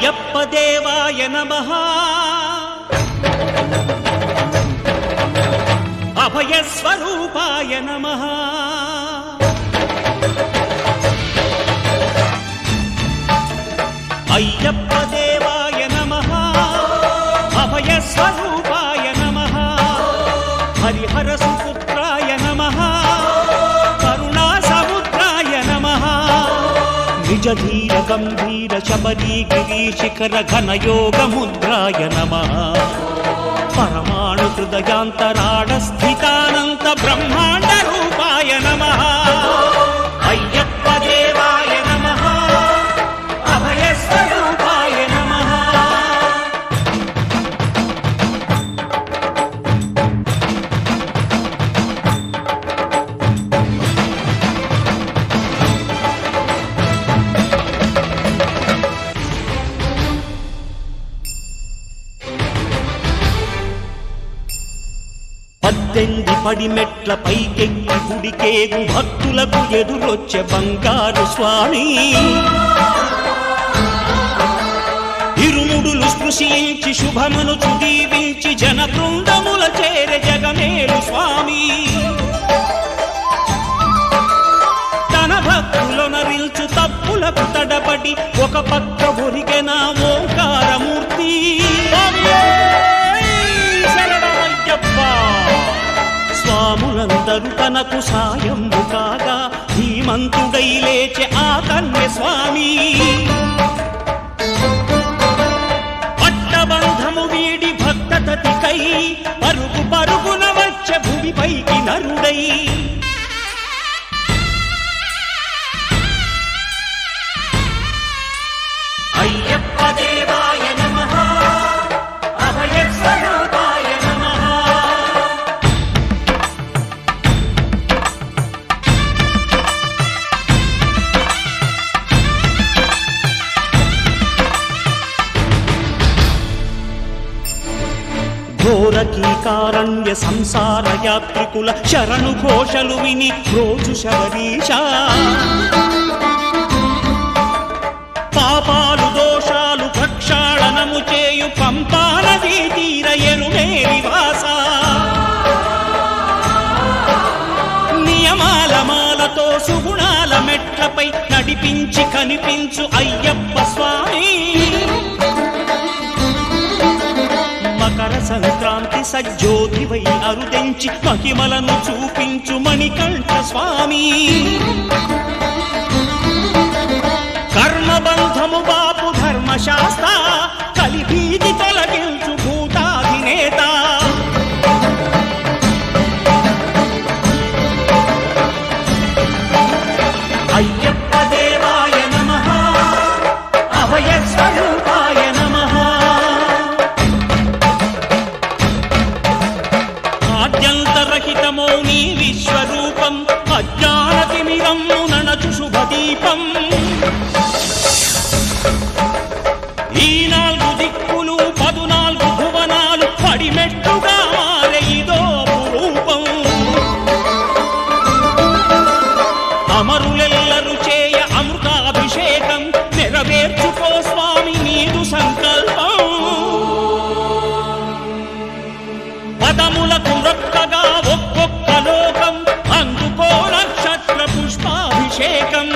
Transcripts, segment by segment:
అయ్యప్ప దేవాయ నమః అభయ స్వరూపాయ నమః అయ్యప్ప దేవాయ నమః అభయ స్వరూపాయ నమః హరిహర సుపుత్రాయ నమః కరుణా సముద్రాయ నమః నిజ ధీర గంభీర శబరీ గిరీ శిఖర ఘన యోగ ముద్రాయ నమః పరమాణు హృదయాంతరాళ స్థితానంత బ్రహ్మాండ రూపాయ నమః అయ్యప్ప దేవాయ నమః అభయ స్వరూపాయ నమః పద్దెంది పడిమెట్ల పైకెక్కి గుడికేగు భక్తులకు ఎదురొచ్చే బంగారు స్వామి ఇరుముడులు స్పృశించి శుభమును చుదీవించి జన బృందముల చేర జగమేలు స్వామి తన భక్తులొనరిల్చు తప్పులకు తడబడి ఒక పక్క ఒరిగెన ఓంకారమూర్తి స్వాములందరూ తనకు సాయము కాగా ధీమంతుడై లేచె ఆ కన్య స్వామి పట్టబంధము వీడి భక్తతతికై పరుగు పరుగున వచ్చె భూమిపైకి నరుడై అయ్యప్ప దేవాయ నమః అభయ స్వరూపాయ నమః ఘోరకీకారణ్య సంసార యాత్రికుల శరణు ఘోషలు విని రోజు శబరీశ పాపాలు దోషాలు ప్రక్షాళనము చేయు పంపా నదీ తీర ఎరుమేలి వాస నియమాల మాలతో సుగుణాల మెట్లపై నడిపించి కనిపించు అయ్యప్ప స్వామి మకర సంక్రాంతి సజ్జోతివై అరుదెంచి మహిమలను చూపించు మణికంఠ స్వామి కర్మబంధము బాపు ధర్మశాస్త్ర కలిభీతి తొలగించు భూతాధినేత అయ్యప్ప దేవాయ నమః అభయ స్వరూపాయ నమః ఆద్యంతరహితమో నీ విశ్వరూపం అజ్ఞానతిమిరము ననచు శుభదీపం ఈ నాలుగు దిక్కులు 14 భువనాలు పడిమెట్టుగా మారే ఇదో రూపం అమరులెల్లరు చేయ అమృతాభిషేకం నెరవేర్చుకో స్వామి నీదు సంకల్పం పదములకు మృక్కగా ఒక్కొక్క లోకం అందుకో నక్షత్ర పుష్పాభిషేకం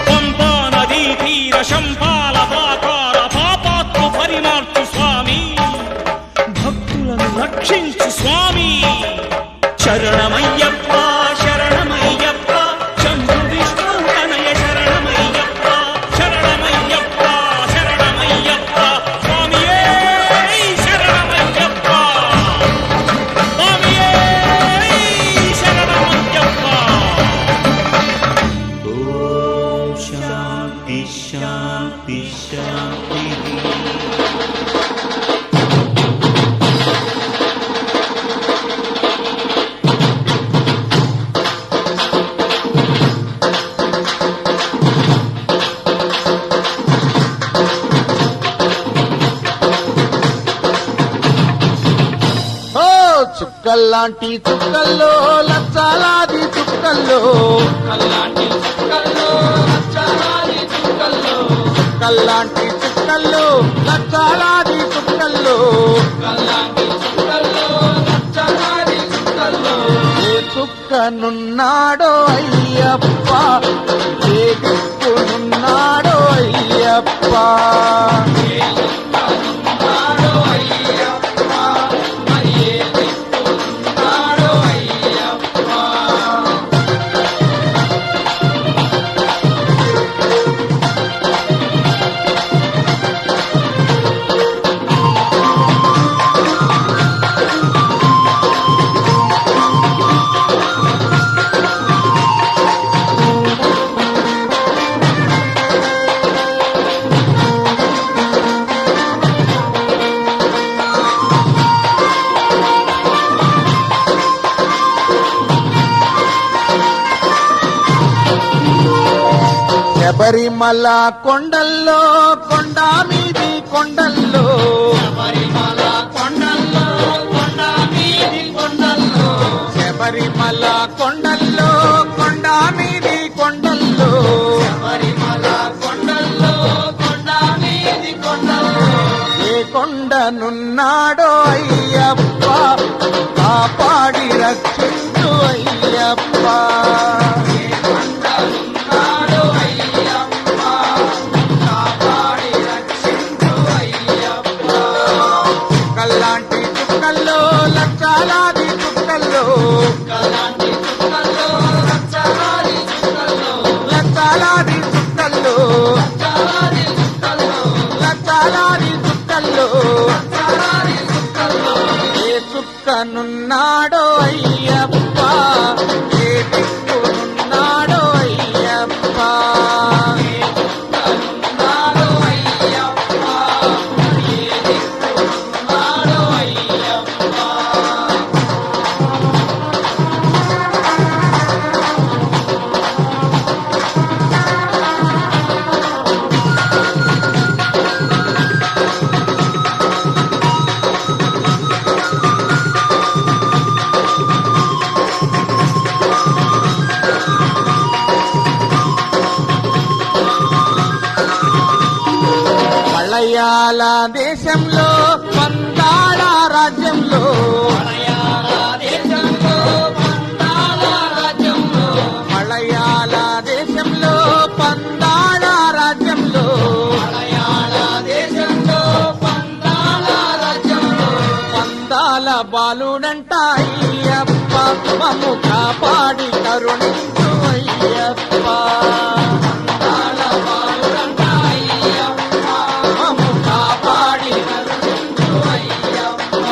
పంపా నదీ తీర శంపాల పాతాల పాపాత్మ పరిమార్చు స్వామి భక్తులను రక్షించు స్వామి శరణమయ్యప్ప శరణమయ్యప్ప శంభు విష్ణు తనయ శరణమయ్యప్ప శరణమయ్యప్ప శరణమయ్యప్ప స్వామియే శరణమయ్యప్ప స్వామియే శరణమయ్యప్ప ఓం శాంతి శాంతి శాంతి చుక్క చుక్కల్లాంటి చుక్కల్లో లక్షలాది చుక్కల్లో కల్లాంటి చుక్కల్లో లక్షలాది చుక్కల్లో చుక్కల్లాంటి చుక్కల్లో లక్షలాది చుక్కల్లో కల్లాంటి చుక్కల్లో లక్షలాది చుక్కల్లో ఏ చుక్కనున్నాడో అయ్యప్ప ఏ దిక్కునున్నాడో అయ్యప్ప చుక్కనున్నాడో అయ్యప్ప మరి ఏ దిక్కునున్నాడో అయ్యప్ప శబరిమల కొండల్లో కొండ మీది కొండల్లో శబరిమల కొండల్లో కొండ మీది కొండల్లో శబరిమల కొండల్లో కొండ మీది కొండల్లో శబరిమల కొండల్లో కొండ మీది కొండల్లో ఏ కొండనున్నాడో అయ్యప్ప కాపాడి రక్షించు అయ్యప్ప కొండనున్నాడో అయ్యప్ప కాపాడి రక్షించు అయ్యప్ప చుక్కల్లాంటి చుక్కల్లో లక్షలాది చుక్కల్లో కల్లాంటి చుక్కల్లో లక్షలాది చుక్కల్లో లక్షలాది చుక్కల్లో లక్షలాది చుక్కల్లో లక్షలాది చుక్కల్లో లక్షలాది చుక్కల్లో ఏ చుక్కనున్నాడో అయ్యప్ప ఏ దిక్కునున్నాడో అయ్యప్ప చుక్కనున్నాడో అయ్యప్ప మరి ఏ దిక్కునున్నాడో అయ్యప్ప మలయాళ దేశంలో పందాళ రాజ్యంలో మలయాళ దేశంలో పందాల రాజ్యంలో మలయాళ దేశంలో పందాళ రాజ్యంలో మలయాళ దేశంలో పందాల రాజ్యంలో పందాల బాలుడంట అయ్యప్ప మమ్ము కాపాడి కరుణించు అయ్యప్ప పందాల బాలుడంట అయ్యప్ప మమ్ము కాపాడి కరుణించు అయ్యప్ప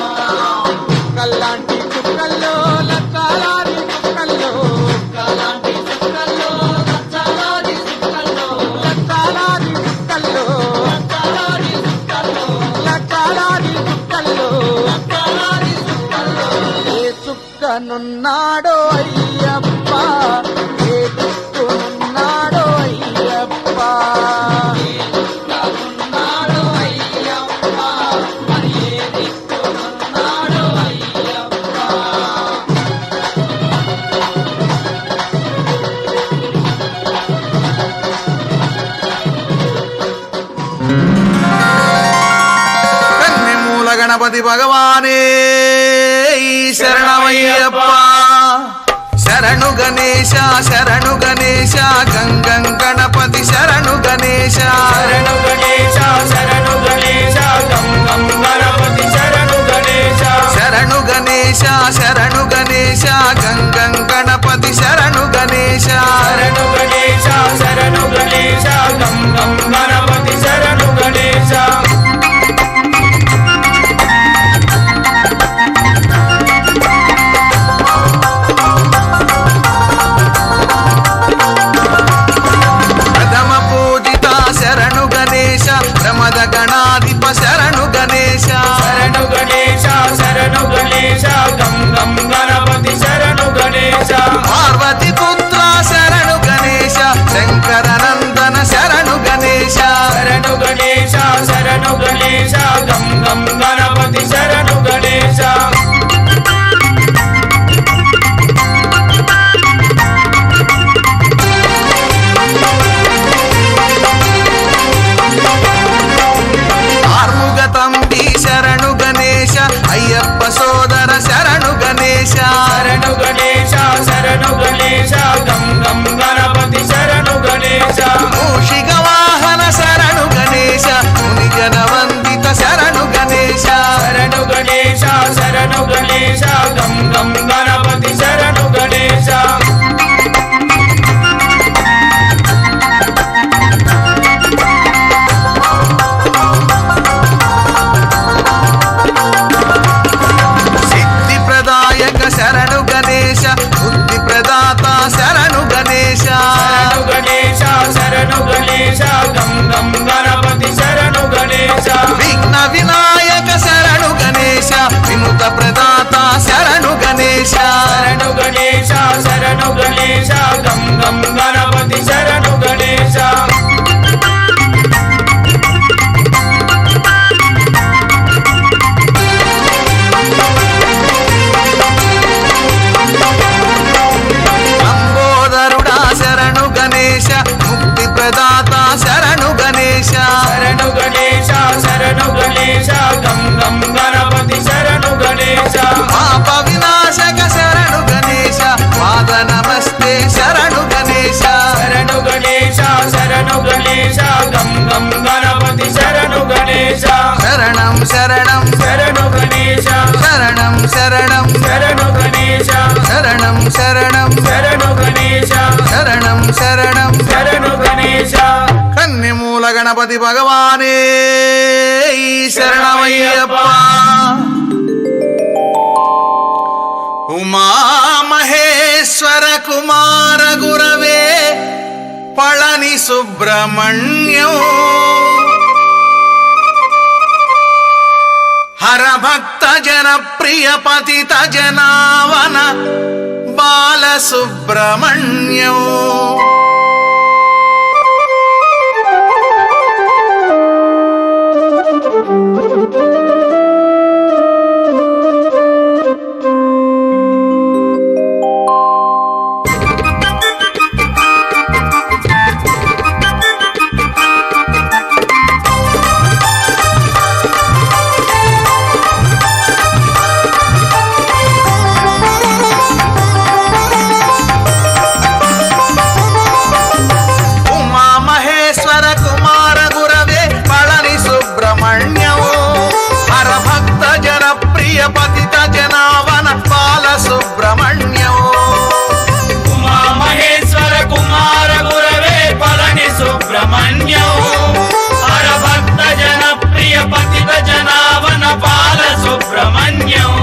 చుక్కల్లాంటి చుక్కల్లో లక్షలాది చుక్కల్లో కల్లాంటి చుక్కల్లో లక్షలాది చుక్కల్లో లక్షలాది చుక్కల్లో లక్షలాది చుక్కల్లో లక్షలాది చుక్కల్లో లక్షలాది చుక్కల్లో ఏ చుక్కనున్నాడో అయ్యప్ప ఏ దిక్కునున్నాడో అయ్యప్ప ఉన్నాడో అయ్యప్ప మరి ఏ దిక్కునున్నాడో అయ్యప్ప కన్నెమూల గణపతి భగవానే ఈ శరణమయ్యప్ప శరణు గణేశ శరణు గణేశ గంగం గణపతి శరణు గణేశ శరణు గణేశ శరణు గణేశ గం గం గణపతి శరణు గణేశ శరణు గణేశ శరణు గణేశ గంగం గణపతి శరణు గణేశ శరణు గణేశ శరణు గణేశ గం గం గణపతి శరణు గణేశ ప్రథమ పూజిత శరణు గణేశ ప్రమద గణాధిప శరణు గణేశ శరణు గణేశ శరణు గణేశ గం గం గణపతి శరణు గణేశ పార్వతి పుత్ర గణేశ ముక్తి ప్రదాత శరణు గణేశ శరణు గణేశ శరణు గణేశ గం గం గణపతి శరణు గణేశ పాప వినాశక శరణు గణేశ పాద నమస్తే శరణు గణేశ శరణు గణేశ శరణు గణేశ గం గం గణపతి శరణు గణేశ శరణం శరణం శరణు గణేశ శరణం శరణం శరణు గణేశ శరణం శరణం శరణు గణేశ శరణం శరణం శరణు గణేశ కన్నిమూల గణపతి భగవానే శరణమయ్యప్ప ఉమా మహేశ్వర కుమార గురవే పళని సుబ్రహ్మణ్యం హర భక్త జన ప్రియ పతిత జనావన బాల సుబ్రహ్మణ్యం పతిత జనావన బాల సుబ్రహ్మణ్యం ఉమా మహేశ్వర కుమార గురవే పళని సుబ్రహ్మణ్యం హర భక్త జన ప్రియ పతిత జనావన బాల సుబ్రహ్మణ్యం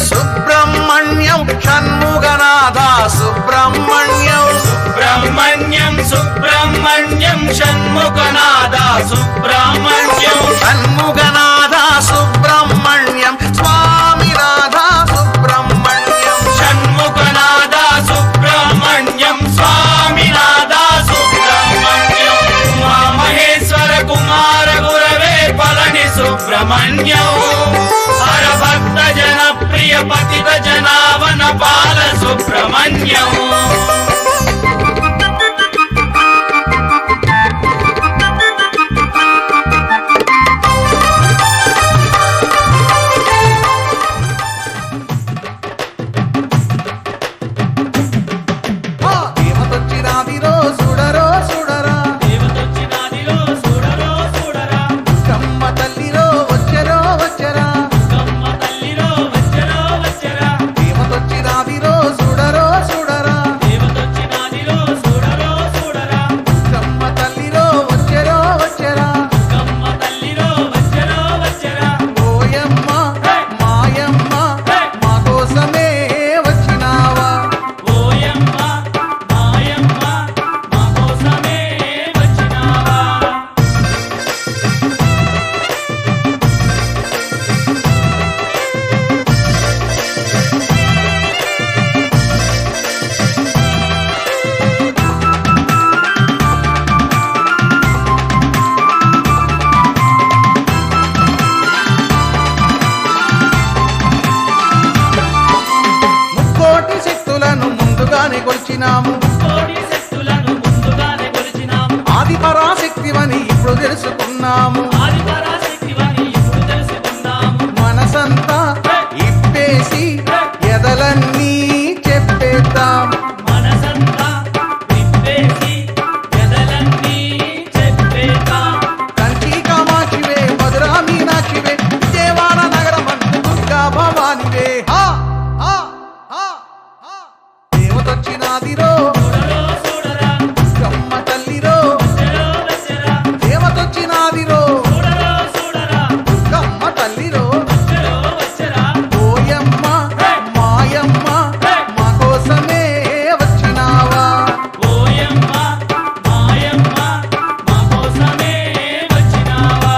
సుబ్రహ్మణ్యం షణ్ముగనాథ సుబ్రహ్మణ్యం సుబ్రహ్మణ్యం సుబ్రహ్మణ్యం షణ్ముఖనాథ సుబ్రహ్మణ్యం షణ్ముగనాథ సుబ్రహ్మణ్యం స్వామినాథ సుబ్రహ్మణ్యం షణ్ముఖనాథ సుబ్రహ్మణ్యం స్వామినాథ సుబ్రహ్మణ్యం ఉమా మహేశ్వర కుమార గురవే పళని సుబ్రహ్మణ్యం హర భక్త జన ప్రియ పతిత జనావన బాల సుబ్రహ్మణ్యం దేవతొచ్చినాదిరో సుడరో సుడరా దేవతొచ్చినాదిలో చూడరో చూడరా కమ్మ తల్లిరో వచ్చరో వచ్చరా కమ్మ తల్లిలో వచ్చరో వచ్చరా దేవతొచ్చినాదిరో సుడరో సుడరా దేవతొచ్చినాదిలో చూడరో చూడరా కమ్మ తల్లిరో వచ్చరో వచ్చరా కమ్మ తల్లిలో వచ్చరో వచ్చరా ఓయమ్మ మాయమ్మ మా కోసమే వచ్చినావా ఓయమ్మ మాయమ్మ మా కోసమే వచ్చినావా ముక్కోటి శక్తులను ముందుగానే కొలిచినాము కోడి శక్తులను ముందుగానే కొలిచినాము ఆది పరాశక్తివని ఇప్పుడు తెలుసుకున్నాము ఆది పరాశక్తివని ఇప్పుడు తెలుసుకున్నాము మనసంతా ఇప్పేసి ఎదలన్నీ చెప్పేద్దాం మనసంతా విప్పేసి ఎదలన్నీ చెప్పేద్దాం కంచి కామాక్షివే మధురా మీనాక్షివే విజయవాడ నగరమందు దుర్గా భవానివే హా హా హా హా దేవతొచ్చినాదిరో చూడరో చూడరా కమ్మ తల్లిరో వచ్చరో వచ్చరా దేవతొచ్చినాదిరో చూడరో చూడరా కమ్మ తల్లిరో వచ్చరో వచ్చరా ఓయమ్మ మాయమ్మ మా కోసమే వచ్చినావా ఓయమ్మ మాయమ్మ మా కోసమే వచ్చినావా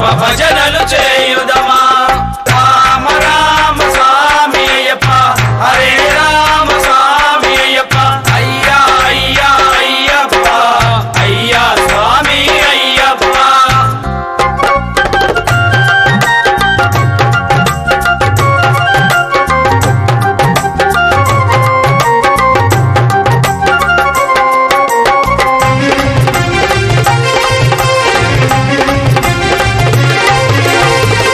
అయ్యప్ప భజనలు చేయుదమా రామ రామ స్వామి అయ్యప్ప హరే రామ స్వామి అయ్యప్ప అయ్యా అయ్యా అయ్యప్ప అయ్యా స్వామి అయ్యప్ప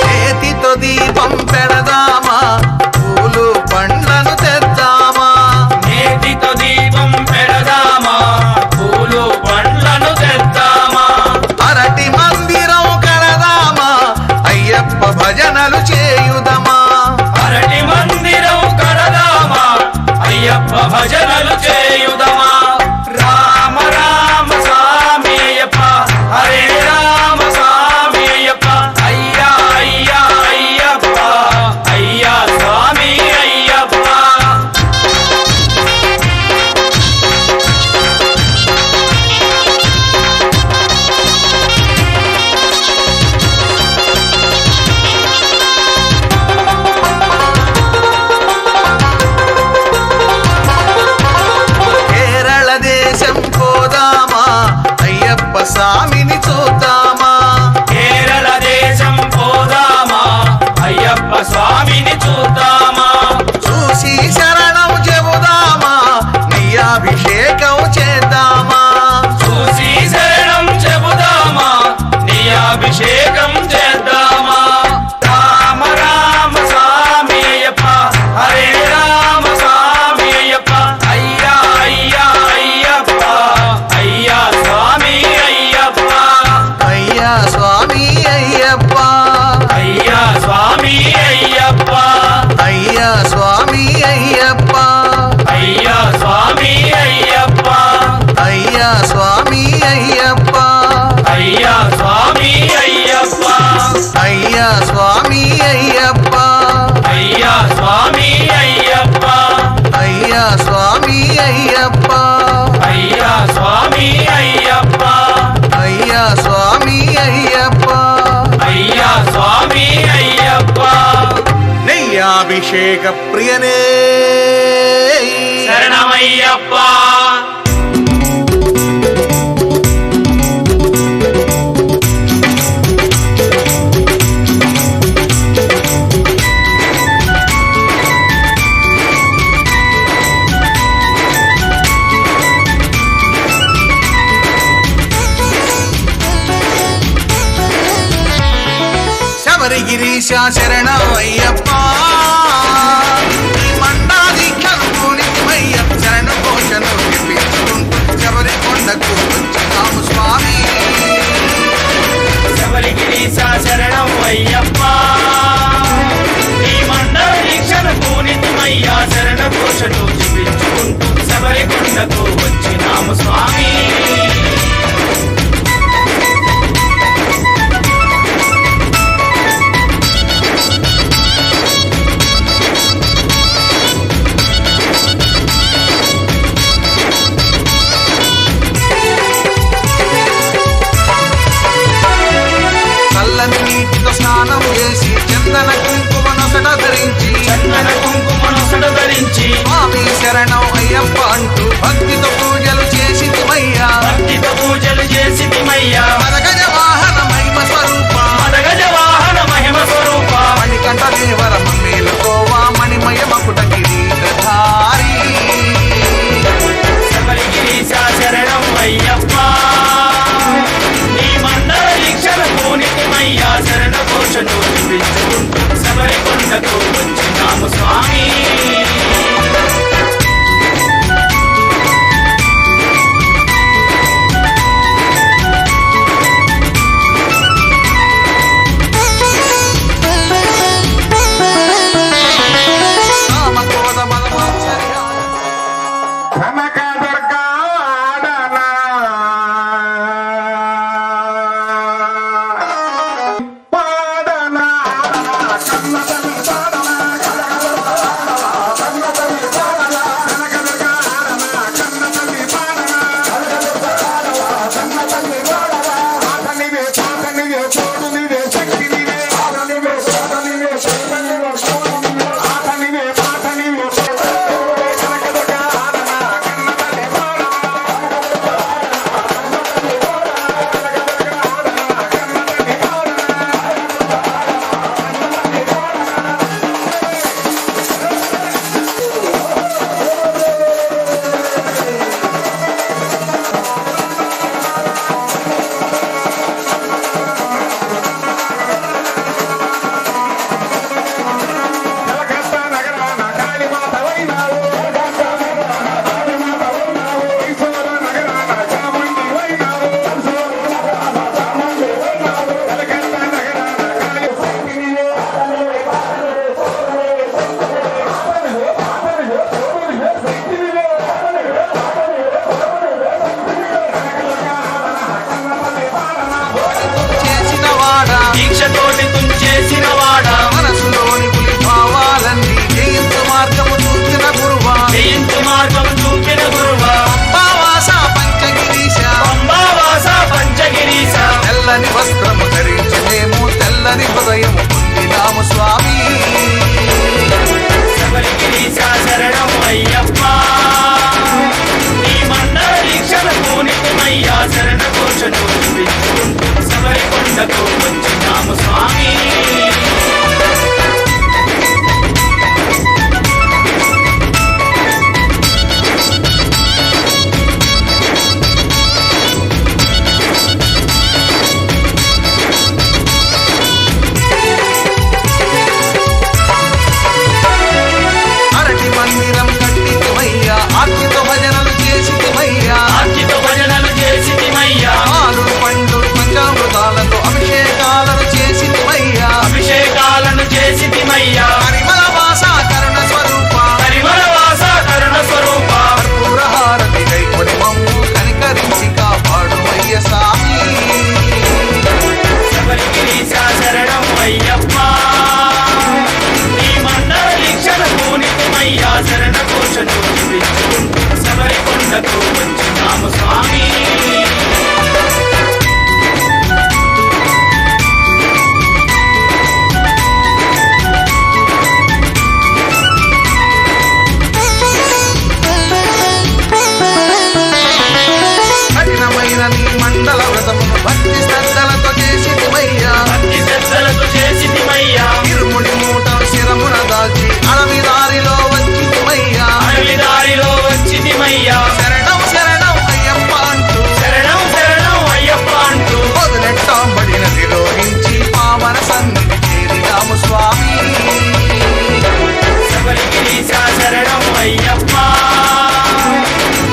చేతితో దీపం పెడదామా పూలు పండ్లను తెద్దామా నేతితో దీపం పెడదామా పూలు పండ్లను తెద్దామా అరటి మందిరం కడదామా అయ్యప్ప భజనలు చేయుదమా అరటి మందిరం కడదామా అయ్యప్ప భజనలు చేయుదమా రామ రామ స్వామి అయ్యప్ప హరే రామ స్వామి అయ్యప్ప అయ్యా అయ్యా అయ్యప్ప అయ్యా స్వామి అయ్యప్ప కేరళ దేశం పోదామా అయ్యప్ప స్వామిని చూద్దామా కేరళ దేశం పోదామా అయ్యప్ప స్వామిని చూద్దామా చూసి శరణం చెబుదామా నెయ్యాభిషేకం చేద్దామా చూసి శరణం చెబుదామా నీ అభిషేకం చేద్దామా రామ రామ స్వామి అయ్యప్ప హరే రామ స్వామి అయ్యప్ప అయ్యా అయ్యా అయ్యప్ప అయ్యా స్వామి అయ్యప్ప అయ్యా స్వామి అయ్యప్ప అయ్యా స్వామి అయ్యప్ప అయ్యా స్వామి అయ్యప్ప అయ్యా స్వామి అయ్యప్ప అయ్యా స్వామి అయ్యప్ప అయ్యా స్వామి అయ్యప్ప అయ్యా స్వామి అయ్యప్ప అయ్యా స్వామి అయ్యప్ప అయ్యా స్వామి అయ్యప్ప అయ్యా స్వామి అయ్యప్ప అయ్యా స్వామి అయ్యప్ప అయ్యా స్వామి అయ్యప్ప నెయ్యాభిషేక ప్రియనే శరణమయ్యప్ప శబరిగిరీశ శరణం అయ్యప్ప ఈ మండాదీక్షనుకోనిమయ్య శరణ ఘోషను వినిపించుకుంటూ శబరి కొండకు వచ్చినాము స్వామి శబరిగిరీశ శరణం అయ్యప్ప ఈ మండల దీక్షను పూనితమయ్యా శరణ ఘోషను చూపించుకుంటూ శబరి కొండకు వచ్చినాము స్వామి చల్లని నీటితో స్నానం చేసి చందన కుంకుమ నొసట ధరించి చందన కుంకుమను ధరించి స్వామి శరణం అయ్యప్ప అంటూ భక్తితో పూజలు చేసి మయ్యా చల్లని హృదయం పొందినాము స్వామి. శబరిగిరీశ శరణం అయ్యప్ప, నీ మండల దీక్షల పూనితమయ్యా శరణ ఘోషను వింటూ శబరి కొండకు వచ్చినాము స్వామి. శబరి కొండకు వచ్చినాము స్వామి. కఠినమైన నీ మండల వ్రతమును భక్తి శ్రద్ధలతో చేసితిమయ్యా, భక్తి శ్రద్ధలతో చేసితిమయ్యా. ఇరుముడి మూట శిరమున దాచి అడవి దారిలో వచ్చితిమయ్యా, అడవి దారిలో వచ్చితిమయ్యా. శరణం శరణం అయ్యప్ప అంటూ, శరణం శరణం అయ్యప్ప అంటూ మొదలెట్టాంబడిన తిరోహించి పావన సన్నిధి చేరినాము స్వామి. శబరిగిరీశ శరణం అయ్యప్ప,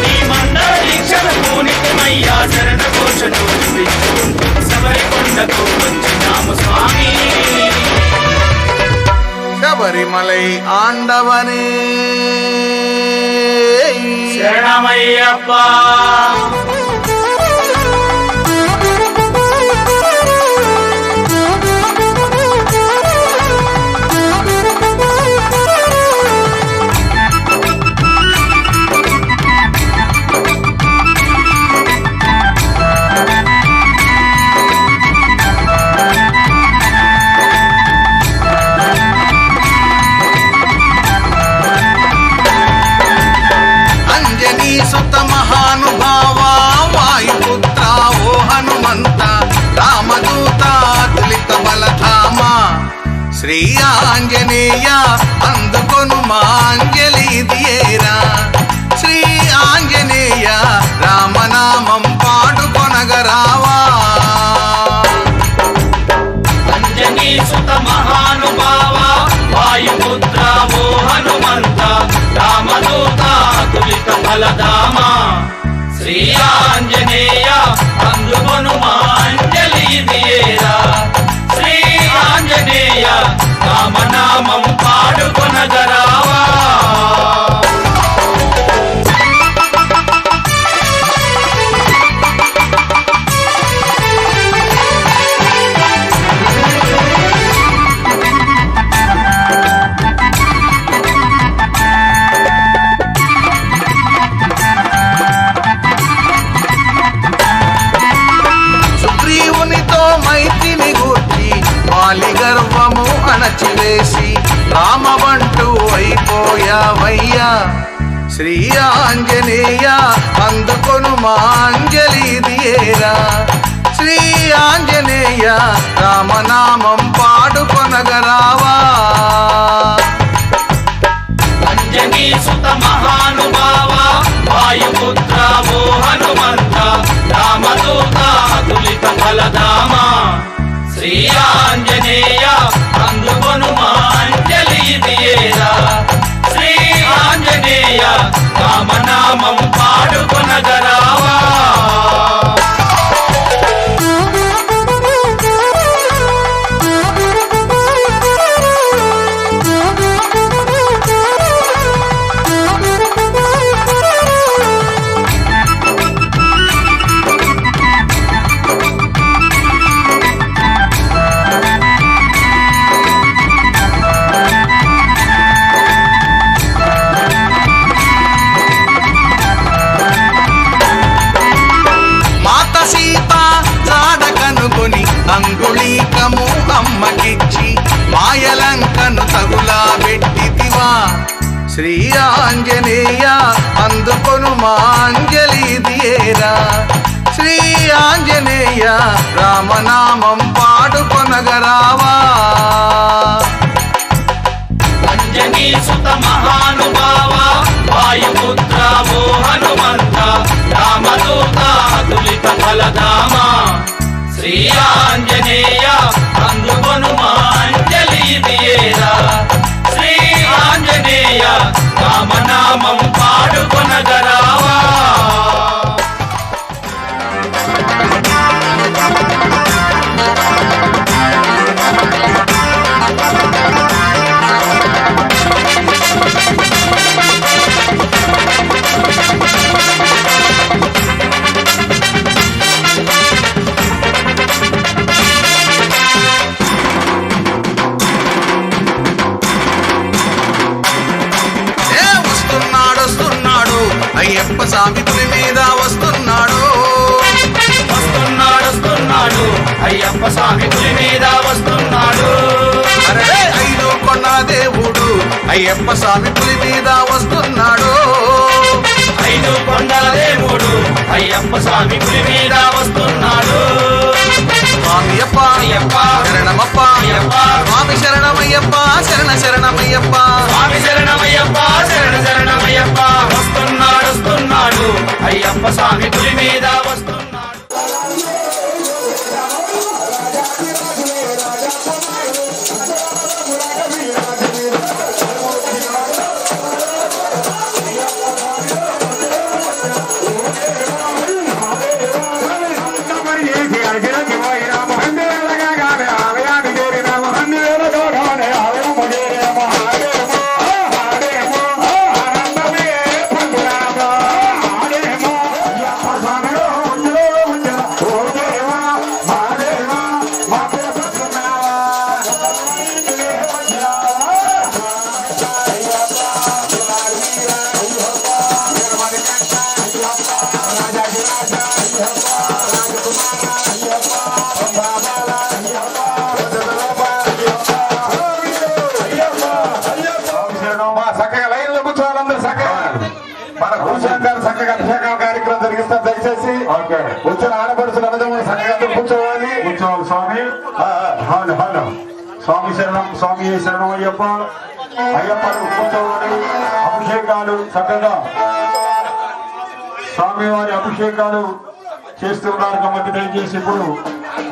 నీ మండల దీక్షల పూనితమయ్యా శరణ ఘోషను వింటూ శబరి కొండకు వచ్చినాము స్వామి. శబరిమలై ఆండవనే శరణమయ్యప్ప. సుత మహానుభావ వాయుపుత్ర ఓ హనుమంత రామదూత అతులిత బలధామ శ్రీ ఆంజనేయ అందుకొను మాంజలి దియేరా. శ్రీ ఆంజనేయ రామనామం పాడుకొనగరావా. అంజనీ సుత మహానుభావ వాయుపుత్ర ఓ హనుమంత రామదూత అతులిత బలధామ శ్రీ ఆంజనేయ అందుకొను మాంజలి దియేరా. శ్రీ ఆంజనేయ రామనామం పాడుకొనగరావా. గర్వము అణచివేసి రామబంటూ అయిపోయావయ్యా. శ్రీ ఆంజనేయ అందుకొను మాంజలి దియేరా. శ్రీ ఆంజనేయ రామనామం పాడుకొనగరావా. అంజనీ సుత మహానుభావ వాయుపుత్ర ఓ హనుమంత రామదూత అతులిత బలధామ శ్రీ ఆంజనేయ అందుకొను మాంజలి దియేరా. శ్రీ ఆంజనేయ రామనామం పాడుకొనగరావా. మైకము అమ్మకిచ్చి మాయలంకను తగులా పెట్టితివా శ్రీ ఆంజనేయ అందుకొను మాంజలి దియేరా శ్రీ ఆంజనేయ రామనామం పాడుకొనగరావా అంజనీ సుత మహానుభావ వాయుపుత్ర ఓ హనుమంత రామదూత అతులిత ఫలధామ శ్రీ ఆంజనేయ అందుకొను మాంజలి దియేరా శ్రీ ఆంజనేయ రామనామం పాడుకొనగరావా అయ్యప్ప స్వామి పులి మీద వస్తున్నాడు వస్తున్నాడు అయ్యప్ప స్వామి పులి మీద వస్తున్నాడు అరే 5 కొండ దేవుడు అయ్యప్ప స్వామి పులి మీద వస్తున్నాడు 5 కొండల దేవుడు అయ్యప్ప స్వామి పులి మీద వస్తున్నాడు స్వామియప్ప అయ్యప్ప శరణమప్ప అయ్యప్ప స్వామి శరణమయ్యప్ప శరణమయ్యప్ప స్వామి శరణమయ్యప్ప శరణమయ్యప్ప వస్తున్నాడు అయ్యప్ప స్వామి పులి మీద వస్తున్నాడు చక్కగా లైన్లో కూర్చోవాలందరూ చక్కగా మన కూర్చోండి చక్కగా అభిషేకం కార్యక్రమం జరిగిస్తారు దయచేసి వచ్చిన ఆడపడుచులు అన్నదమ్ములు చక్కగా కూర్చోవాలి స్వామి హలో హలో స్వామి శరణం స్వామి శరణం అయ్యప్ప కూర్చోవాలి అభిషేకాలు చక్కగా స్వామి వారి అభిషేకాలు చేస్తున్నారు కాబట్టి దయచేసి ఇప్పుడు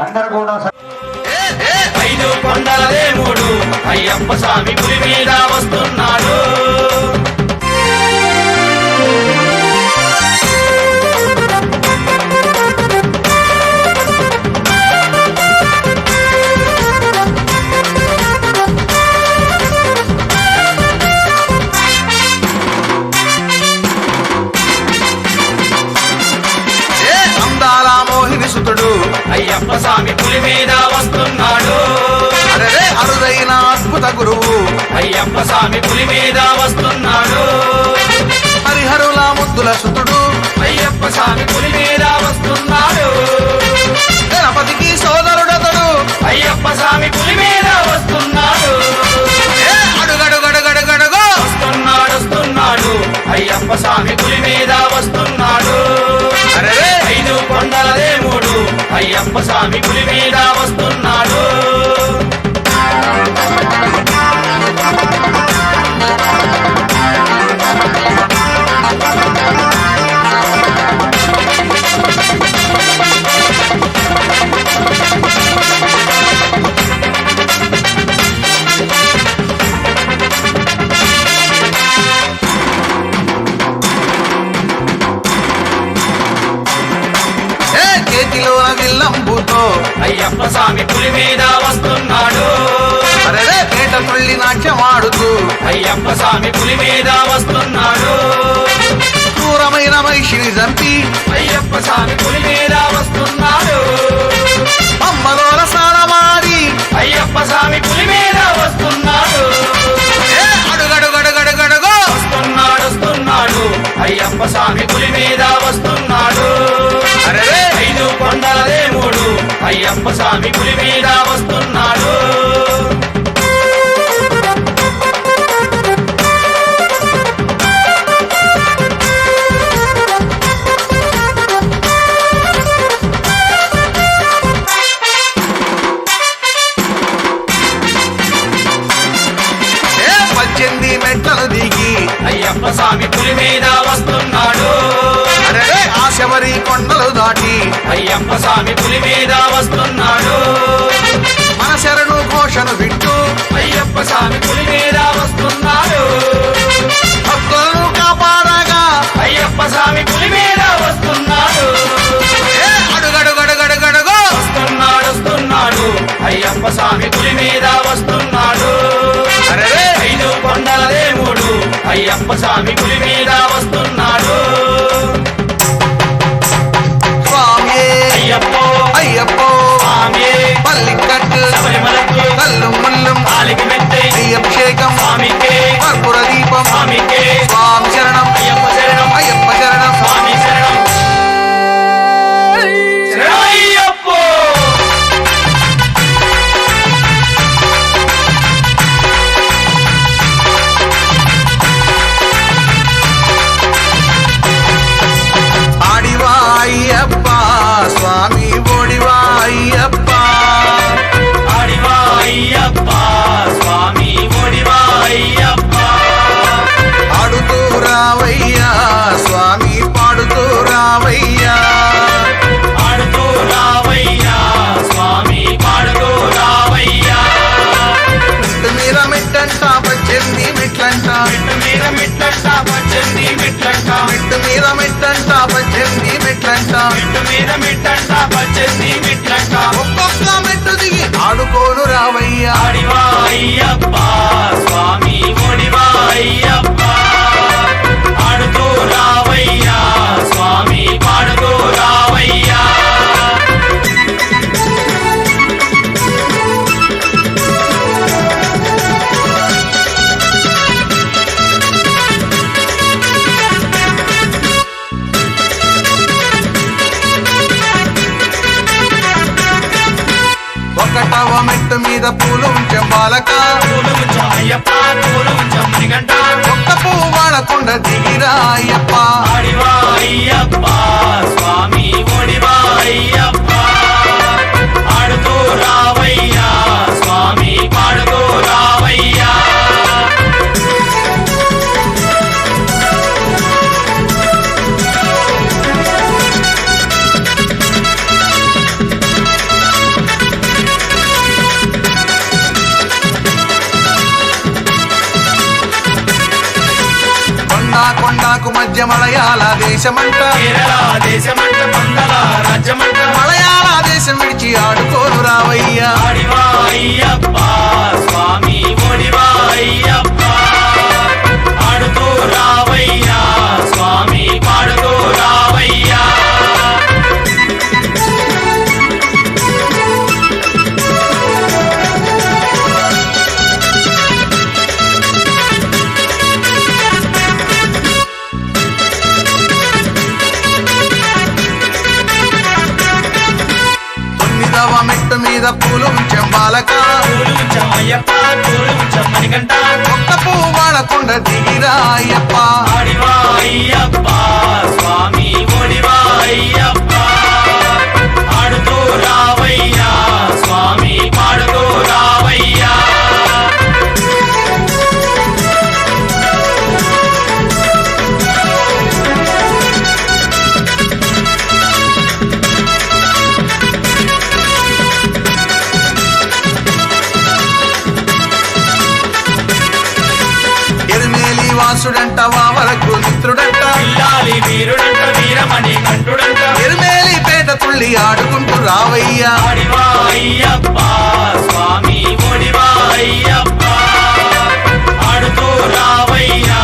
అందరు కూడా 5 కొండల దేవుడు అయ్యప్ప స్వామి పులి మీద వస్తున్నాడు అందాల మోహిని సుతుడు అయ్యప్ప స్వామి పులి మీద వస్తున్నాడు అరే అరుదైన అద్భుత గురువు అయ్యప్ప స్వామి పులి మీద వస్తున్నాడు హరిహరుల ముద్దుల సుతుడు అయ్యప్ప స్వామి పులి మీద వస్తున్నాడు గణపతికి సోదరుడతడు అయ్యప్ప స్వామి పులి మీద వస్తున్నాడు అడుగడుగడుగడుగడుగు వస్తున్నాడు అయ్యప్ప స్వామి పులి మీద వస్తున్నాడు అరే 5 కొండల దేవుడు అయ్యప్ప స్వామి పులి మీద వస్తున్నాడు చేతిలోన విల్లంబుతో అయ్యప్ప స్వామి పులి మీద వస్తున్నాడు అరే పేట తుళ్ళి నాట్యమాడుతూ అయ్యప్ప స్వామి పులి మీద వస్తున్నాడు క్రూరమైన మహిషిని చంపి అయ్యప్ప స్వామి పులి మీద వస్తున్నాడు అమ్మలోల సారమాడి అయ్యప్ప స్వామి పులి మీద వస్తున్నాడు అడుగడుగడుగడుగడుగు వస్తున్నాడు అయ్యప్ప స్వామి పులి మీద వస్తున్నాడు అరే 5 కొండల దేవుడు అయ్యప్ప అయ్యప్ప స్వామి పులి మీద వస్తున్నాడు మెట్టలు దిగి అయ్యప్ప స్వామి పులి మీద వస్తున్నాడు ఆ శబరి కొండలు దాటి అయ్యప్ప స్వామి పులి మీద వస్తున్నాడు మన శరణు ఘోషను వింటూ అయ్యప్ప స్వామి పులి మీద వస్తున్నాడు భక్తులను కాపాడగా అయ్యప్ప స్వామి పులి మీద వస్తున్నాడు అడుగడుగడుగడుగడుగు వస్తున్నాడు వస్తున్నాడు అయ్యప్ప స్వామి పులి మీద వస్తున్నాడు ఐదు కొండల దేవుడు అయ్యప్ప స్వామి పులి మీద వస్తున్నాడు స్వామి అయ్యప్పో అయ్యప్పో స్వామి పల్లికట్టు శబరిమలకు కల్లు ముల్లు కాలికి మెత్తే అభిషేకం స్వామికే కర్పూర దీపం స్వామికే స్వామి శరణం అయ్యప్ప శరణం అయ్యప్ప శరణం స్వామి శరణం శరణయ్యప్పో ఆడివా అయ్యప్ప స్వామి ఓడివా అయ్యప్ప ఆడివా అయ్యప్ప స్వామి ఓడివా అయ్యప్ప ఆడుతూ రావయ్యా స్వామి పాడుతూ రావయ్యా ఆడుతూ రావయ్యా స్వామి పాడుతూ రావయ్యా ఇంటి మీద మెట్టంట పచ్చింది మెట్లంట మెట్టు మీద మెట్లంట పచ్చంది మెట్లంట ఇంటి మీద మెట్టంట పచ్చింది మెట్లంట మెట్టు మీద మెట్లంట పచ్చంది మెట్లంట ఒక్కొక్క మెట్టు దిగి ఆడుకోను రావయ్యా ఆడివా అయ్యప్ప స్వామి ఓడివా అయ్యప్ప ఆడుతూ రావయ్యా స్వామి పాడుతూ రావయ్యా ఒకటవ మెట్టు మీద పూలు చెంబాలక పూలు ఉంచం అయ్యప్ప పూలు ఉంచం మణిగంట ఒక్క పువ్వు వాడకుండా దిగిరా అయ్యప్ప ఆడివా అయ్యప్ప స్వామి ఓడివా అయ్యప్ప ఆడుతూ రావయ్యా స్వామి పాడుతూ రావయ్యా కొండా కొండాకు మధ్య మలయాళ దేశమంట కేరళ దేశమంట మండల రాజ్యమంట మలయాళ దేశం విడిచి ఆడుకోను రావయ్యా ఆడివా అయ్యప్ప స్వామి ఓడివా అయ్యప్ప ఆడుతూ రావయ్యా స్వామి పాడుతూ రావయ్యా తొమ్మిదవ మెట్టు మీద పూలు చెంబాలక పూలు ఉంచం అయ్యప్ప పూలు ఉంచం మణిగంట ఒక్క పువ్వు వాడకుండా దిగిరా అయ్యప్ప ఆడివా అయ్యప్ప స్వామి ఓడివా అయ్యప్ప ఆడుతూ రావయ్యా స్వామి పాడుతూ రావయ్యా ఎరుమేలి వాసుడంట వావలకు మిత్రుడంట పిల్లాలి వీరుడంట వీరమణి కంఠుడంట ఎరుమేలి పేట తుళ్ళి ఆడుకుంటూ రావయ్యా ఆడివా అయ్యప్ప స్వామి ఓడివా అయ్యప్ప ఆడుతూ రావయ్యా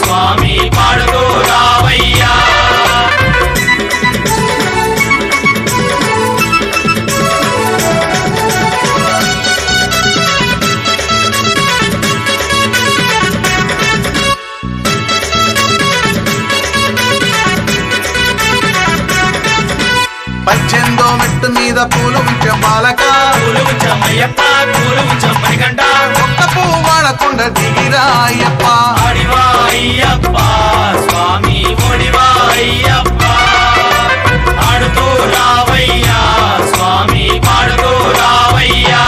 స్వామి పాడుతూ రావయ్యా పద్దెనిమిదో మెట్టు మీద పూలు చెంబాలక అయ్యప్ప పూలు చమ్మని గంట ఒక్క పువ్వు వాడకుండా దిగిరా అయ్యప్ప ఆడివా అయ్యప్ప స్వామి ఓడివా అయ్యప్ప ఆడుతూ రావయ్యా స్వామి పాడుతూ రావయ్యా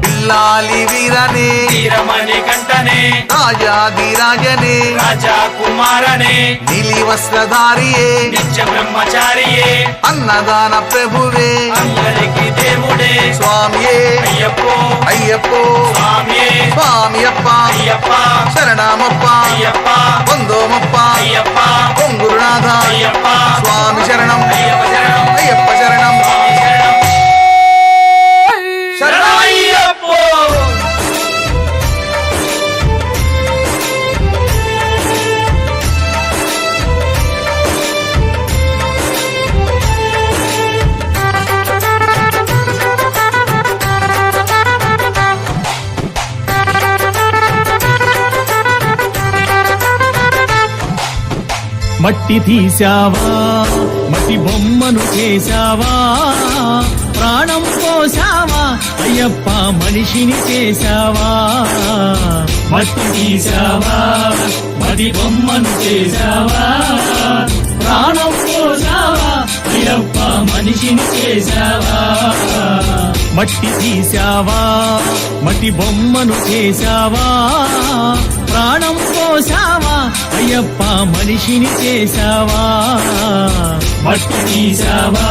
పిల్లాలి వీరనే వీరమణి కంటనే రాజాదిరాజనే రాజా కుమారనే నీలి వస్త్రధారియే నిత్య బ్రహ్మచారియే అన్నదాన ప్రభువే అందరికి దేవుడే స్వామియే అయ్యప్పో అయ్యప్పో స్వామియే స్వామియప్ప అయ్యప్ప శరణమప్ప అయ్యప్ప వందోమప్ప అయ్యప్ప పొంగురునాథ అయ్యప్ప స్వామి శరణం అయ్యప్ప శరణం అయ్యప్ప శరణం స్వామి శరణం శరణం అయ్యప్పో మట్టి తీసావా మట్టి బొమ్మను చేశావా ప్రాణం పోసావా అయ్యప్ప మనిషిని చేశావా మట్టి తీసావా మట్టి బొమ్మను చేశావా ప్రాణం పోసావా అయ్యప్ప మనిషిని చేశావా మట్టి తీసావా మట్టి బొమ్మను చేశావా ప్రాణం పోసావా అయ్యప్ప మనిషిని చేశావా మట్టి తీసావా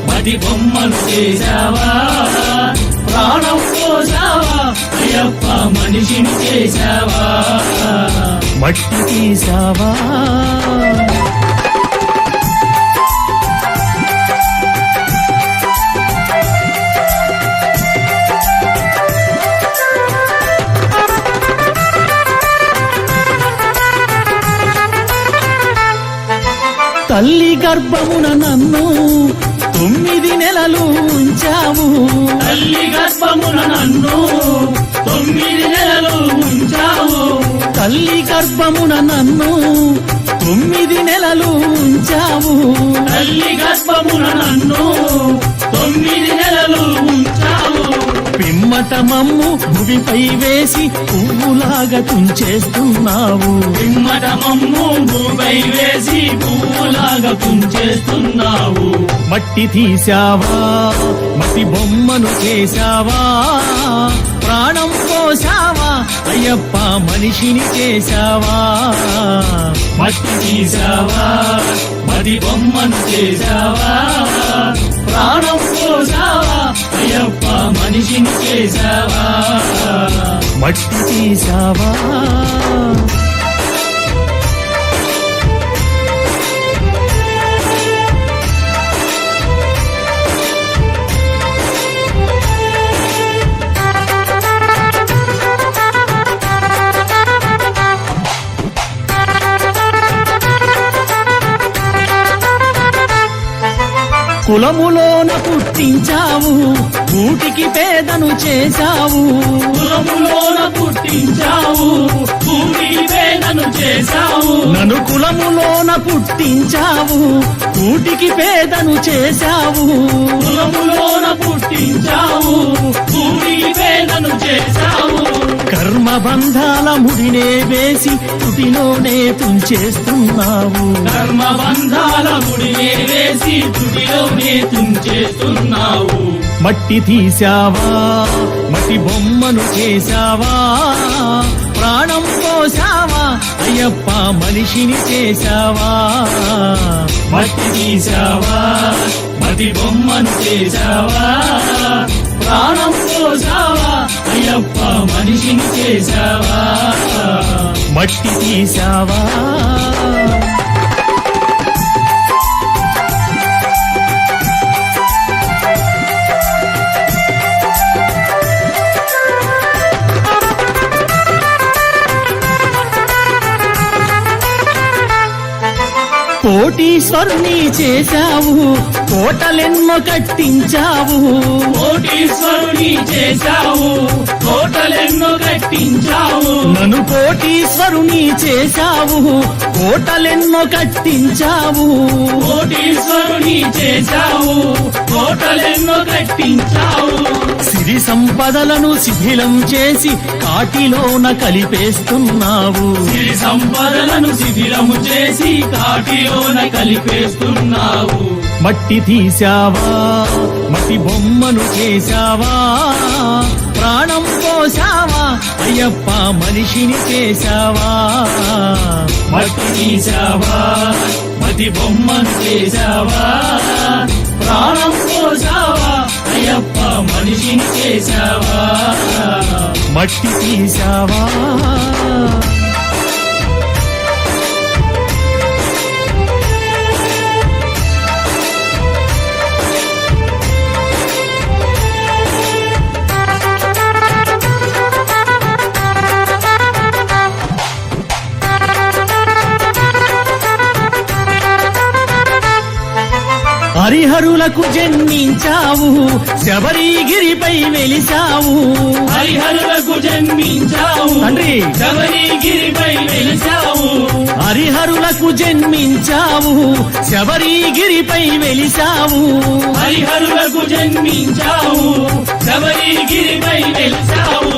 మట్టి బొమ్మను చేశావా ప్రాణం పోసావా అయ్యప్ప మనిషిని చేశావా మట్టి తీసావా తల్లి గర్భమున నన్ను 9 నెలలు ఉంచావు తల్లి గర్భమున నన్ను 9 నెలలు ఉంచావు తల్లి గర్భమున నన్ను 9 నెలలు ఉంచావు తల్లి గర్భమున నన్ను 9 నెలలు ఉంచావు పిమ్మట మమ్ము భూమిపై వేసి పువ్వులాగా తుంచేస్తున్నావు పిమ్మట మమ్ము భూమిపై వేసి పువ్వులాగా తుంచేస్తున్నావు మట్టి తీసావా మట్టి బొమ్మను చేశావా ప్రాణం పోసావా అయ్యప్ప మనిషిని చేశావా మట్టి తీసావా మట్టి బొమ్మను చేశావా ప్రాణం పోసావా అయ్యప్ప మనిషిని చేశావా మట్టి తీసావా కులములోన పుట్టించావు కూటికి పేదను చేశావు కులములోన పుట్టించావు కూటికి పేదను చేశావు నన్ను కులములోన పుట్టించావు కూటికి పేదను చేశావు కులములోన పుట్టించావు కూటికి పేదను చేశావు కర్మ బంధాల ముడినే వేసి తుటిలోనే తుంచేస్తున్నావు కర్మ బంధాల ముడినే వేసి తుటిలోనే తుంచేస్తున్నావు మట్టి తీసావా మట్టి బొమ్మను చేశావా ప్రాణం పోసావా అయ్యప్ప మనిషిని చేశావా మట్టి తీసావా మట్టి బొమ్మను చేశావా ప్రాణం పోసావా అయ్యప్ప మనిషిని చేశావా మట్టి తీసావా కోటీశ్వరుని చేశావు కోటలెన్నో కట్టించావు కోటీశ్వరుని చేశావు కోటలు కోటలెన్నో కట్టించావు నన్ను కోటీశ్వరుని చేశావు, కోటలెన్నో కట్టించావు. కోటీశ్వరుని చేశావు కోటలెన్నో కట్టించావు సిరి సంపదలను శిథిలం చేసి కాటిలోన కలిపేస్తున్నావు. సిరి సంపదలను శిథిలము చేసి కాటిలోన కలిపేస్తున్నావు మట్టి తీశావా, మట్టి బొమ్మను చేశావా, ప్రాణం పోసావా, అయ్యప్ప మనిషిని చేశావా. మట్టి తీసావా మతి బొమ్మను చేశావా ప్రాణం పోసావా అయ్యప్ప మనిషిని చేశావా మట్టి తీశావా. హరిహరులకు జన్మించావు, శబరిగిరిపై వెలిసావు. హరిహరులకు జన్మించావు తండ్రి శబరిగిరిపై వెలిసావు హరిహరులకు జన్మించావు, శబరిగిరిపై వెలిసావు. హరిహరులకు జన్మించావు శబరిగిరిపై వెలిసావు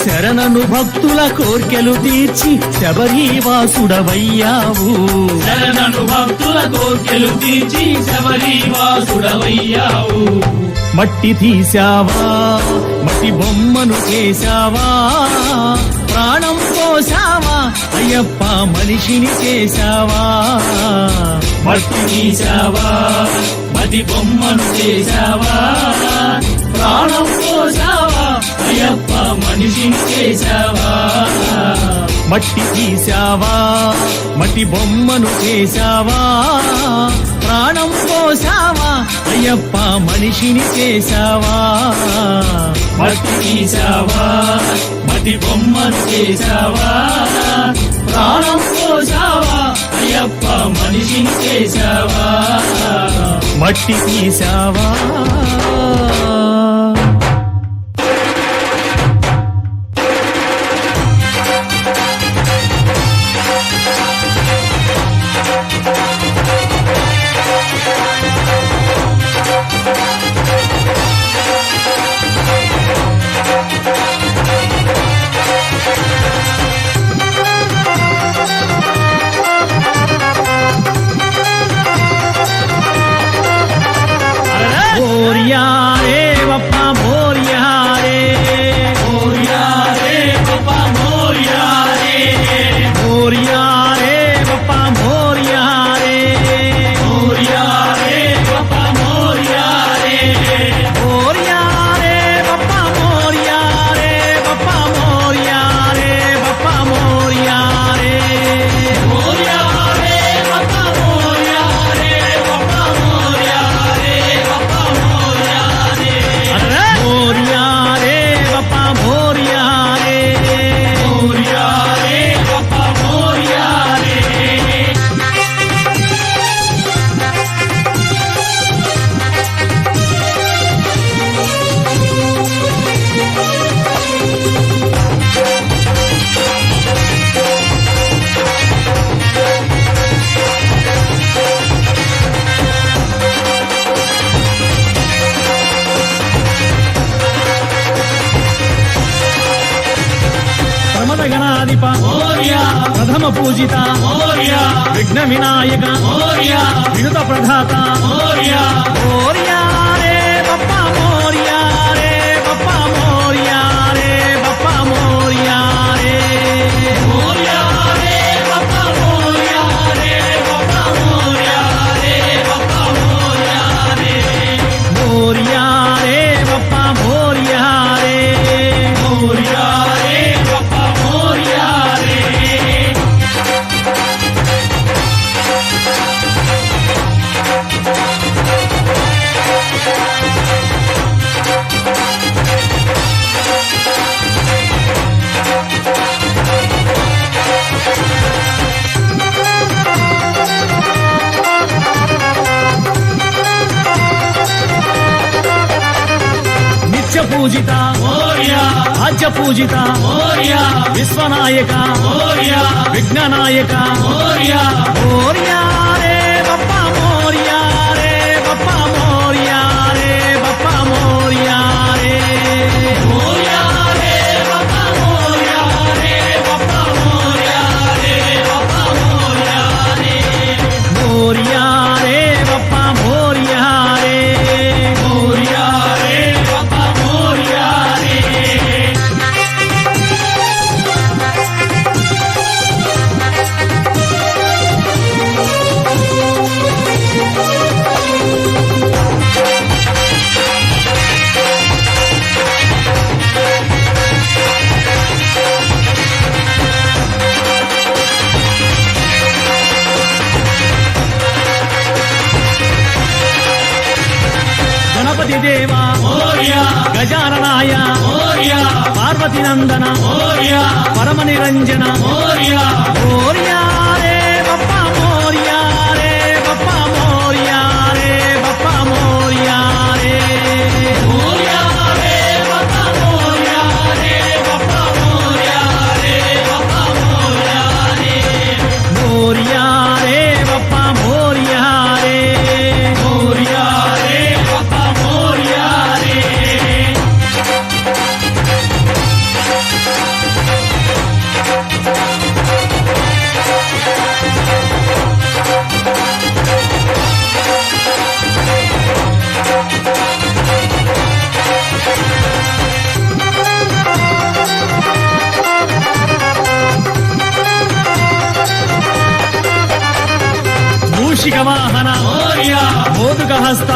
శరణను భక్తుల కోర్కెలు తీర్చి శబరివాసుడవయ్యావు. శరణను భక్తుల కోర్కెలు తీర్చి శబరివాసుడవయ్యావు మట్టి తీశావా, మట్టి బొమ్మను చేశావా, ప్రాణం పోసావా, అయ్యప్ప మనిషిని చేశావా. మట్టి తీసావా మతి బొమ్మను చేశావా ప్రాణం పోసావా అయ్యప్ప మనిషిని చేశావా మట్టి తీశావా, మట్టి బొమ్మను చేశావా, ప్రాణం పోసావా, అయ్యప్ప మనిషిని చేశావా. మట్టి తీసావా మతి బొమ్మను చేశావా ప్రాణం పోసావా అయ్యప్ప మనిషిని చేశావా మట్టి తీశావా. మోరియా రే బప్ప మోరియా రే, మోరియా రే బప్పా మోరియా రే మోరియా రే బప్ప మోరియా రే, మోరియా రే బప్పా మోరియా రే మోరియా రే బప్ప మోరియా రే, బప్ప మోరియా రే, బప్ప మోరియా రే. మోరియా రే బప్పా మోరియా రే బప్పా మోరియా రే బప్పా మోరియా రే అరే మోరియా రే బప్ప మోరియా రే, మోరియా రే బప్పా మోరియా రే ప్రమద గణాధిప మోరియా ప్రథమ పూజిత మోరియా విఘ్న వినాయక మోరియా వినుత ప్రధాత మోరియా మోరియా రే బప్ప మోరియా రే, బప్ప మోరియా రే, బప్ప మోరియా రే. మోరియా రే బప్పా మోరియా రే బప్పా మోరియా రే బప్పా మోరియా రే మోరియా రే బప్ప మోరియా రే, మోరియా రే బప్పా మోరియా రే నిత్య పూజిత మోరియా నిత్య పూజిత విశ్వనాయక విఘ్ననాయక మోర్యా రే బప్ప మోర్యా రే బప్ప మోర్యా రే బప్ప మోర్యా రే మోర్యా రే బప్ప మోర్యా రే బప్ప మోర్యా రే బప్ప మోర్యా రే మోర్యా రే బప్ప మోర్యా రే మోర్యా రే బప్ప మోర్యా రే గణపతి దేవ గజాననాయ పార్వతి నందన పరమ నిరంజన మోర్యా రే బప్ప మోర్యా రే బప్ప మోర్యా రే బప్ప మోర్యా రే మోర్యా రే బప్ప మోర్యా రే బప్ప మోర్యా రే బప్ప మోర్యా రే మోర్యా రే బప్ప మోర్యా రే మోర్యా రే బప్ప మోర్యా రే మూషిక వాహన మోదుక హస్త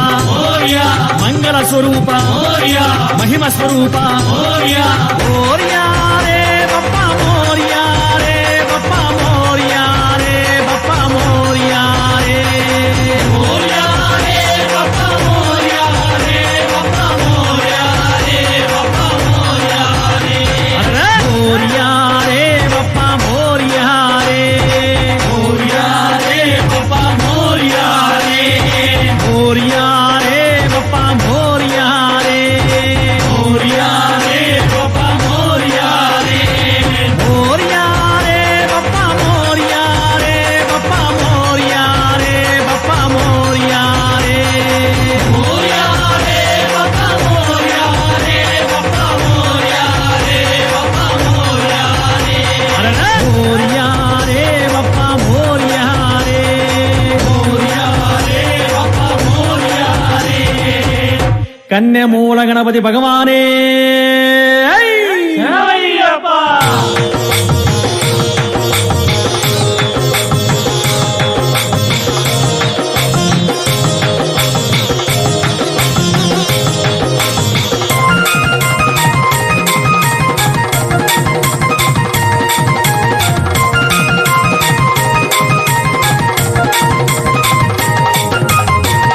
మంగళ స్వరూప మహిమ స్వరూప మోర్యా రే బప్ప మోర్యా రే బప్ప మోర్యా రే బప్ప మోర్యా రే మోర్యా రే బప్ప మోర్యా రే బప్ప మోర్యా రే బప్ప మోర్యా రే మోర్యా రే బప్ప మోర్యా రే మోర్యా రే బప్ప మోర్యా రే మోర్యా రే బప్ప మోర్యా రే మోర్యా రే బప్ప మోర్యా రే మోర్యా రే బప్ప మోర్యా రే బప్ప మోర్యా రే బప్ప మోర్యా రే మోర్యా రే బప్ప మోర్యా రే బప్ప మోర్యా రే బప్ప మోర్యా రే మోర్యా రే బప్ప మోర్యా రే మోర్యా రే బప్ప మోర్యా రే కన్యమూల గణపతి భగవానే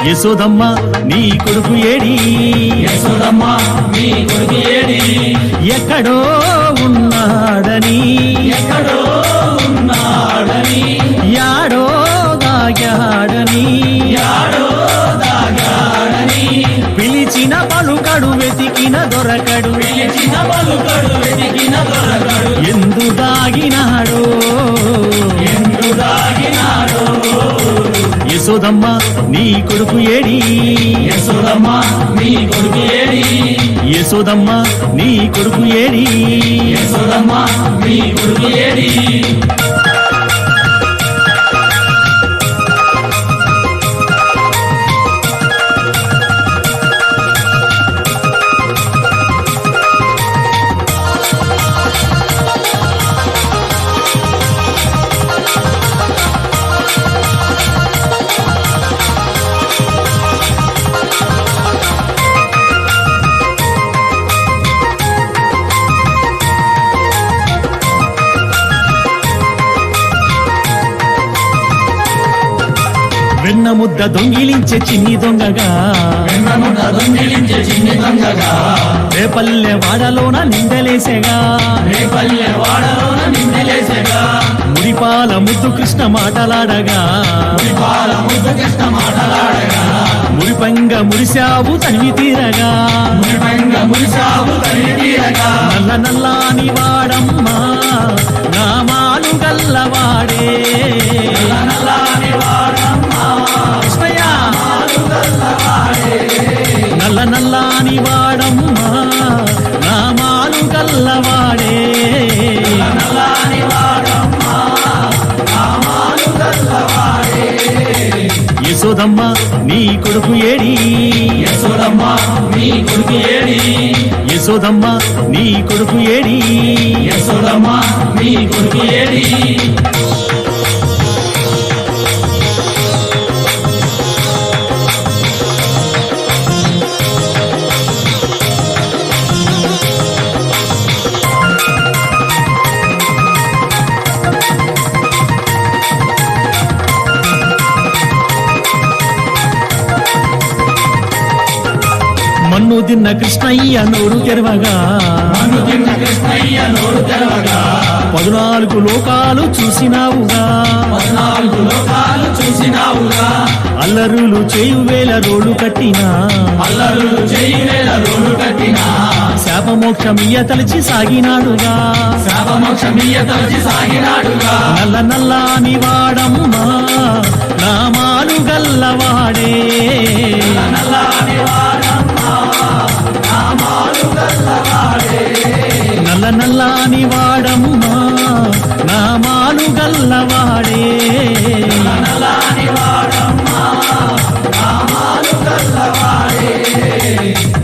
యశోదమ్మ నీ కొడుకు ఏడి యశోదమ్మ నీ కొడుకు ఏడి ఎక్కడో ఉన్నాడని ఎక్కడో ఉన్నాడని యాడో దాగాడని యాడో దాగాడని పిలిచిన పలుకడు వెతికిన దొరకడు పిలిచిన పలుకడు వెతికిన దొరకడు ఎందు దాగినాడో ఎందు దాగినాడో యశోదమ్మ నీ కొడుకు ఏడి యశోదమ్మ నీ కొడుకు ఏడి యశోదమ్మ నీ కొడుకు ఏడి యశోదమ్మ నీ కొడుకు ఏడి వెన్న ముద్ద దొంగిలించే చిన్ని దొంగగా వెన్నమున్న దొంగిలించే చిన్ని దొంగగా రేపల్లె వాడలోన నిందలేసేగా రేపల్లె వాడలోన నిందలేసేగా మురిపాల ముద్దు కృష్ణ మాటలాడగా పాల ముద్దు కృష్ణ మాటలాడగా మురిపంగా మురిశావు తనివి తీరగా నల్ల నల్లాని వాడమ్మా నామాలు గల్లవాడే కృష్ణయ్య. నల్ల నల్లాని వాడమ్మా నామాలు గల్లవాడే యశోదమ్మ నీ కొడుకు ఏడి యశోదమ్మ నీ కొడుకు ఏడి యశోదమ్మ నీ కొడుకు ఏడి యశోదమ్మ నీ కొడుకు ఏడి మన్ను తిన్న కృష్ణయ్య నోరు తెరవగా 14 లోకాలు చూసినావుగా అల్లరులు చేయువేల రోడ్లు కట్టినా శాపమోక్షమియ్య తలచి సాగినాడుగా నల్ల నల్లాని వాడమ్మా నామాలు గల్లవాడే నల్ల నల్లాని వాడమ్మా నామాలు గల్లవాడే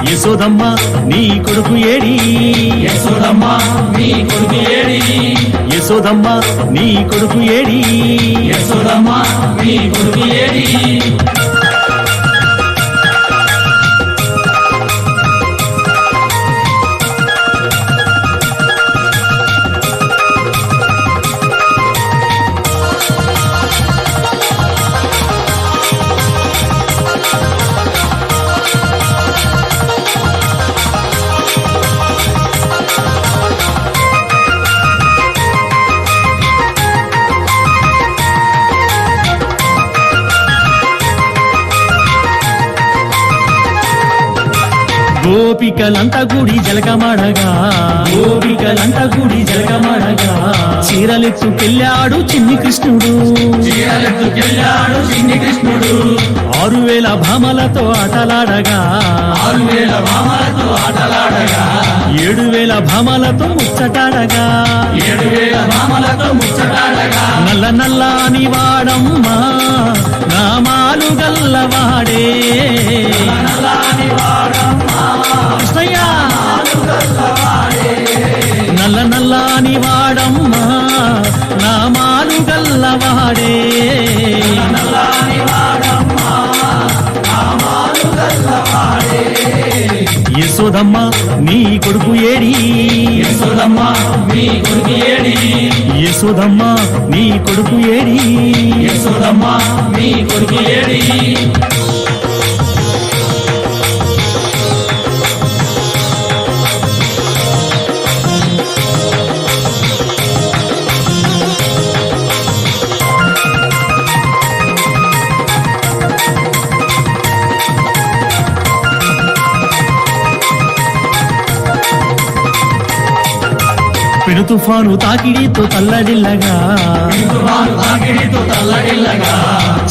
యశోదమ్మ నీ కొడుకు ఏడి యశోదమ్మ నీ కొడుకు ఏడి యశోదమ్మ నీ కొడుకు ఏడి యశోదమ్మ నీ కొడుకు ఏడి గోపికలంతా గుడి జలకమాడగా చీరలెత్తుకెళ్ళాడు చిన్ని కృష్ణుడు 6000 భామలతో ఆటలాడగా 7000 భామలతో ముచ్చటాడగా నల్ల నల్లాని వాడమ్మా నామాలు గల్లవాడే కృష్ణయ్య. నల్ల నల్లాని వాడమ్మా నామాలు గల్లవాడే యశోదమ్మ నీ కొడుకు ఏడి యశోదమ్మ నీ కొడుకు ఏడి యశోదమ్మ నీ కొడుకు ఏడి యశోదమ్మ నీ కొడుకు ఏడి పెను తుఫాను తాకిడితో తల్లడిల్లగా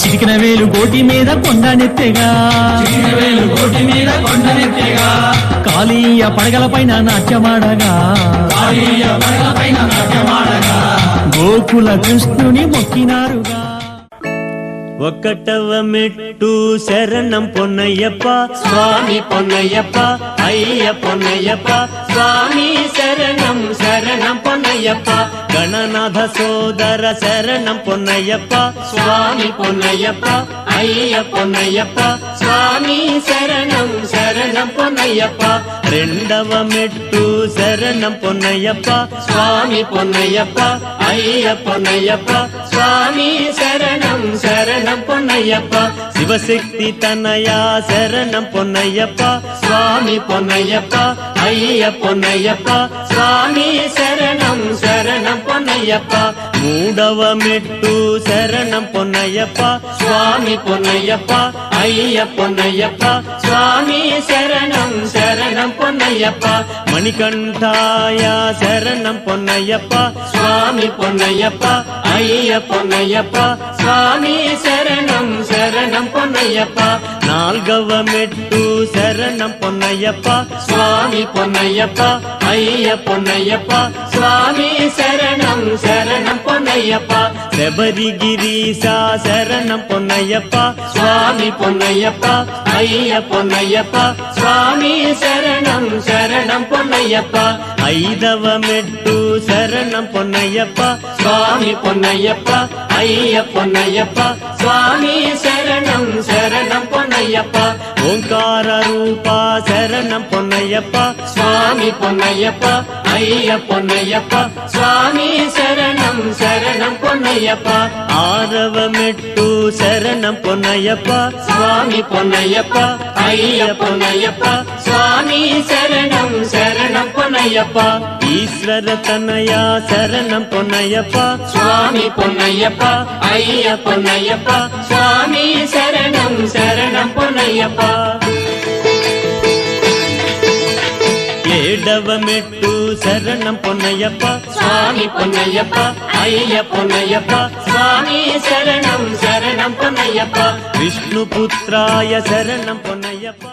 చిటికిన వేలు గోటి మీద కొండనెత్తెగా కాళీయ పడగలపైన నాట్యమాడగా గోకుల కృష్ణుని మొక్కినారుగా. ఒక్కటవ మెట్టు శరణం పొన్నయ్యప్ప స్వామి పొన్నయ్యప్ప అయ్య పొన్నయ్యప్ప స్వామి శరణం శరణం పొన్నయ్యప్ప గణనాథ సోదర శరణం పొన్నయ్యప్ప స్వామి పొన్నయ్యప్ప అయ్య పొన్నయ్యప్ప స్వామి శరణం శరణం పొన్నయ్యప్ప రెండవ మెట్టు శరణం పొన్నయ్యప్ప స్వామి పొన్నయ్యప్ప అయ్య పొన్నయ్యప్ప స్వామి శరణం శరణం పొన్నయ్యప్ప శివశక్తి తనయా శరణం పొన్నయ్యప్ప స్వామి పొన్నయ్యప్ప అయ్య పొన్నయ్యప్ప స్వామి శరణం శరణం పొన్నయ్యప్ప మూడవ మెట్టు శరణం పొన్నయ్యప్ప స్వామి పొన్నయ్యప్ప అయ్య పొన్నయ్యప్ప స్వామి శరణం శరణం పొన్నయ్యప్ప మణికంఠాయ శరణం పొన్నయ్యప్ప స్వామి పొన్నయ్యప్ప అయ్య పొన్నయ్యప్ప స్వామి శరణం శరణం పొన్నయ్యప్ప నాల్గవ మెట్టు శరణం పొన్నయ్యప్ప స్వామి పొన్నయ్యప్ప అయ్య పొన్నయ్యప్ప స్వామి శరణం శరణం పొన్నయ్యప్ప శబరిగిరీశ శరణం పొన్నయ్యప్ప స్వామి పొన్నయ్యప్ప అయ్య పొన్నయ్యప్ప స్వామి శరణం శరణం పొన్నయ్యప్ప ఐదవ మెట్టు శరణం పొన్నయ్యప్ప స్వామి పొన్నయ్యప్ప అయ్య పొన్నయ్యప్ప స్వామి శరణం శరణం పొన్నయ్యప్ప ఓంకార రూప శరణం పొన్నయ్యప్ప స్వామి పొన్నయ్యప్ప అయ్య పొన్నయ్యప్ప స్వామి శరణం శరణం పొన్నయ్యప్ప ఆరవ మెట్టు శరణం పొన్నయ్యప్ప స్వామి పొన్నయ్యప్ప అయ్య పొన్నయ్యప్ప స్వామి శరణం శరణం పొన్నయ్యప్ప ఈశ్వర తనయ శరణం పొన్నయ్యప్ప స్వామి పొన్నయ్యప్ప అయ్య పొన్నయ్యప్ప స్వామి శరణం శరణం పొన్నయ్యప్ప ఏడవ మెట్టు శరణం పొన్నయ్యప్ప స్వామి పొన్నయ్యప్ప అయ్య పొన్నయ్యప్ప స్వామి శరణం శరణం పొన్నయ్యప్ప విష్ణుపుత్రాయ శరణం పొన్నయ్యప్ప